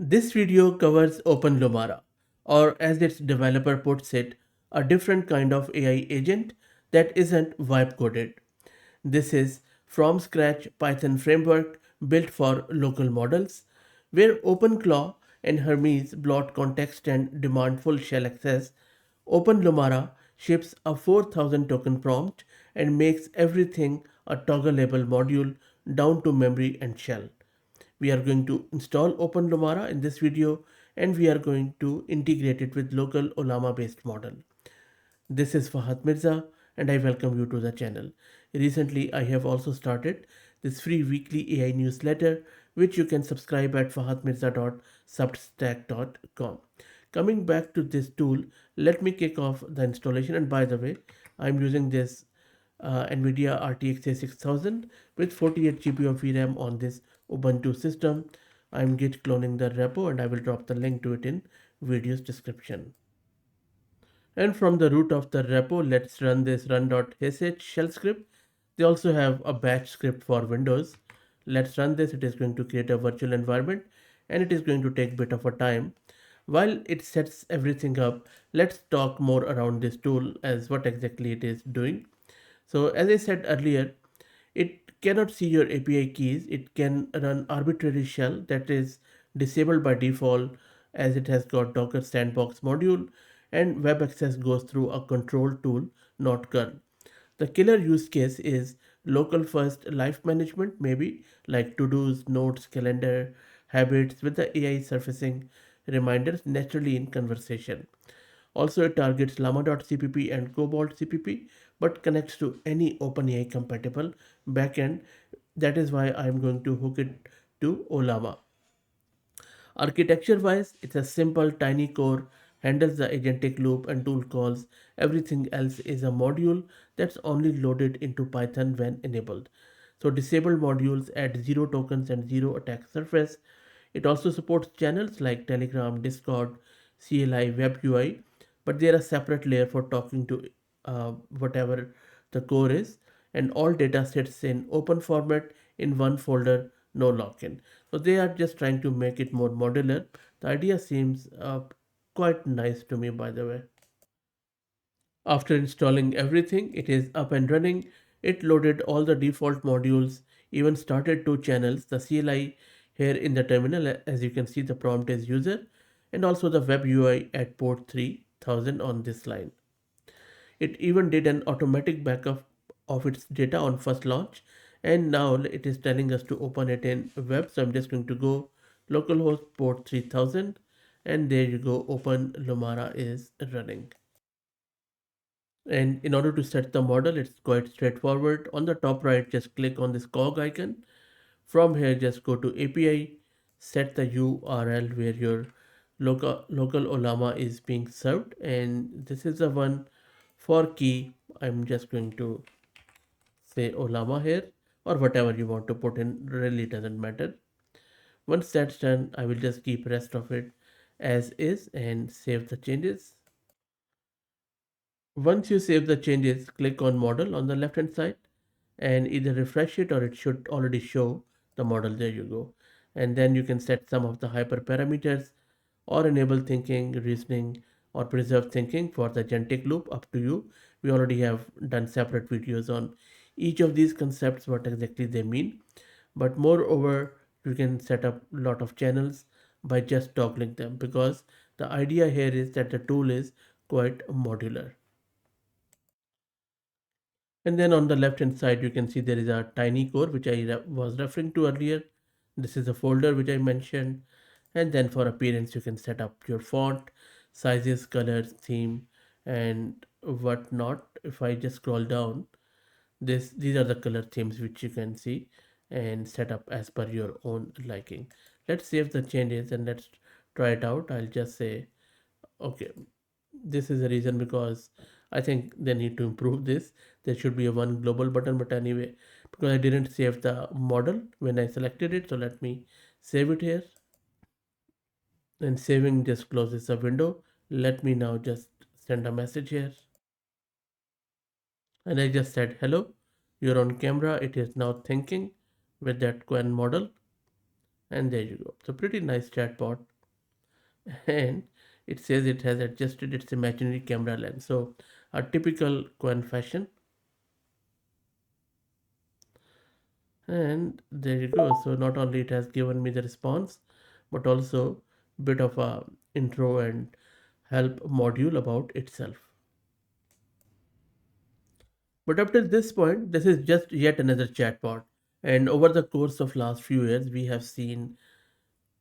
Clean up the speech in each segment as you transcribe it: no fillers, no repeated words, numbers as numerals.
This video covers OpenLumara, or as its developer puts it, a different kind of AI agent that isn't vibe coded. This is from scratch Python framework built for local models, where OpenClaw and Hermes blot context and demand full shell access. OpenLumara ships a 4000 token prompt and makes everything a toggleable module down to memory and shell. We are going to install OpenLumara in this video, and we are going to integrate it with local Ollama based model. This is Fahad Mirza and I welcome you to the channel. Recently I have also started this free weekly AI newsletter which you can subscribe at fahadmirza.substack.com. Coming back to this tool, let me kick off the installation, and by the way, I'm using this NVIDIA RTX 6000 with 48 GB of VRAM on this Ubuntu system. I'm git cloning the repo and I will drop the link to it in video's description. And from the root of the repo, let's run this run.sh shell script. They also have a batch script for Windows. Let's run this. It is going to create a virtual environment and it is going to take a bit of a time. While it sets everything up, let's talk more around this tool as what exactly it is doing. So as I said earlier, it cannot see your API keys. It can run arbitrary shell that is disabled by default as it has got Docker sandbox module, and web access goes through a control tool, not curl. The killer use case is local first life management, maybe like to-dos, notes, calendar, habits, with the AI surfacing reminders naturally in conversation. Also, it targets llama.cpp and cobalt.cpp but connects to any OpenAI compatible backend. That is why I'm going to hook it to Ollama. Architecture wise, it's a simple tiny core, handles the agentic loop and tool calls. Everything else is a module that's only loaded into Python when enabled. So disabled modules add 0 tokens and 0 attack surface. It also supports channels like Telegram, Discord, CLI, Web UI, but they are a separate layer for talking to whatever the core is, and all data sits in open format in one folder, no lock-in. So they are just trying to make it more modular. The idea seems quite nice to me, by the way. After installing everything, it is up and running. It loaded all the default modules, even started two channels, the CLI here in the terminal. As you can see, the prompt is user, and also the web UI at port 3000 on this line. It even did an automatic backup of its data on first launch, and now it is telling us to open it in web. So I'm just going to go localhost port 3000, and there you go, Open Lumara is running. And in order to set the model, it's quite straightforward. On the top right, just click on this cog icon. From here, just go to API, set the URL where your local Ollama is being served, and this is the one for key. I'm just going to say Ollama here, or whatever you want to put in, really doesn't matter. Once that's done, I will just keep rest of it as is and save the changes. Once you save the changes, click on model on the left hand side and either refresh it or it should already show the model. There you go. And then you can set some of the hyperparameters or enable thinking, reasoning, or preserve thinking for the agentic loop, up to you. We already have done separate videos on each of these concepts, what exactly they mean. But moreover, you can set up a lot of channels by just toggling them, because the idea here is that the tool is quite modular. And then on the left hand side, you can see there is a tiny core which I was referring to earlier. This is a folder which I mentioned. And then for appearance, you can set up your font, sizes, colors, theme, and whatnot. If I just scroll down, these are the color themes which you can see and set up as per your own liking. Let's save the changes and let's try it out. I'll just say, okay, this is the reason because I think they need to improve this. There should be a one global button, but anyway, because I didn't save the model when I selected it, so let me save it here. And saving just closes the window. Let me now just send a message here, and I just said hello, you're on camera. It is now thinking with that Quen model, and there you go. So pretty nice chatbot. and it says it has adjusted its imaginary camera lens. So a typical Quen fashion. And there you go. So not only it has given me the response, but also bit of a intro and help module about itself. But up till this point, this is just yet another chatbot. And over the course of last few years, we have seen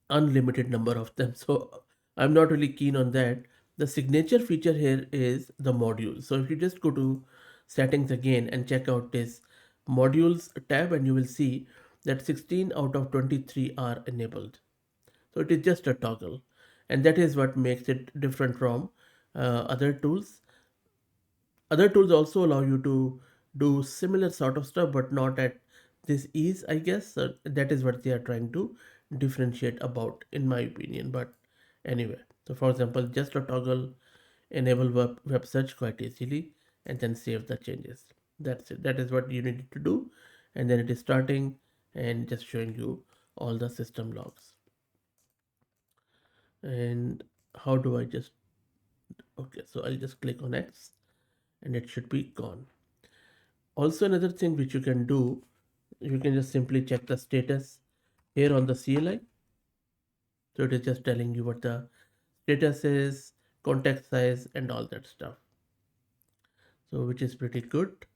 unlimited number of them. So I'm not really keen on that. The signature feature here is the module. So if you just go to settings again and check out this modules tab, and you will see that 16 out of 23 are enabled. So it is just a toggle, and that is what makes it different from other tools. Other tools also allow you to do similar sort of stuff, but not at this ease, I guess. So that is what they are trying to differentiate about, in my opinion. But anyway, so for example, just a toggle enable web search quite easily and then save the changes. That's it. That is what you need to do. And then it is starting and just showing you all the system logs. And how do I just, okay, so I'll just click on X and it should be gone. Also, another thing which you can do, you can just simply check the status here on the CLI. So it is just telling you what the status is, context size, and all that stuff. So which is pretty good.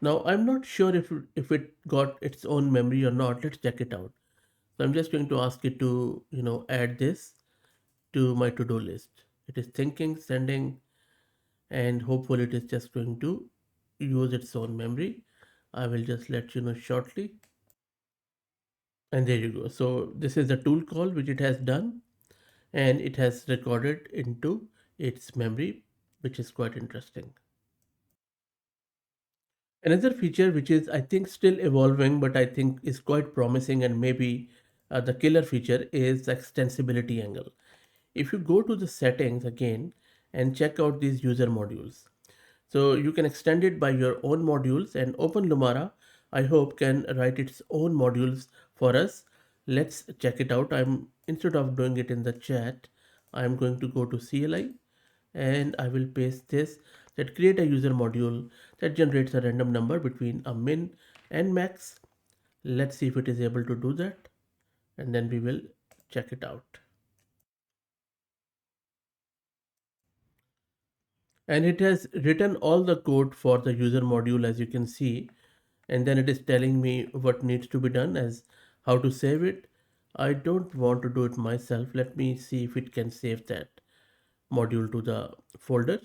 Now I'm not sure if it got its own memory or not. Let's check it out. So I'm just going to ask it to add this to my to-do list. It is thinking, sending, and hopefully it is just going to use its own memory. I will just let you know shortly. And there you go. So this is the tool call which it has done, and it has recorded into its memory, which is quite interesting. Another feature which is, I think, still evolving, but I think is quite promising and maybe the killer feature is the extensibility angle. If you go to the settings again and check out these user modules, so you can extend it by your own modules, and OpenLumara, I hope, can write its own modules for us. Let's check it out. Instead of doing it in the chat, I'm going to go to CLI and I will paste this, that create a user module that generates a random number between a min and max. Let's see if it is able to do that, and then we will check it out. And it has written all the code for the user module, as you can see, and then it is telling me what needs to be done, as how to save it. I don't want to do it myself. Let me see if it can save that module to the folder.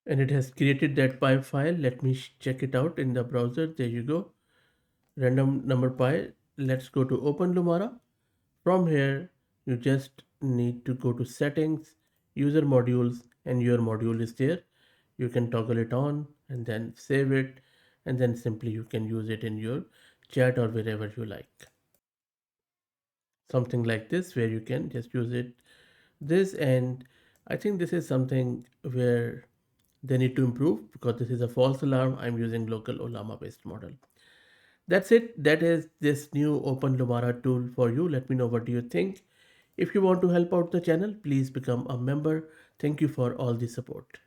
And it has created that py file. Let me check it out in the browser. There you go, random number py. Let's go to OpenLumara. From here you just need to go to settings, user modules, and your module is there. You can toggle it on and then save it, and then simply you can use it in your chat or wherever you like. Something like this, where you can just use it this. And I think this is something where they need to improve, because this is a false alarm. I'm using local Ollama based model. That's it. That is this new OpenLumara tool for you. Let me know what do you think. If you want to help out the channel, please become a member. Thank you for all the support.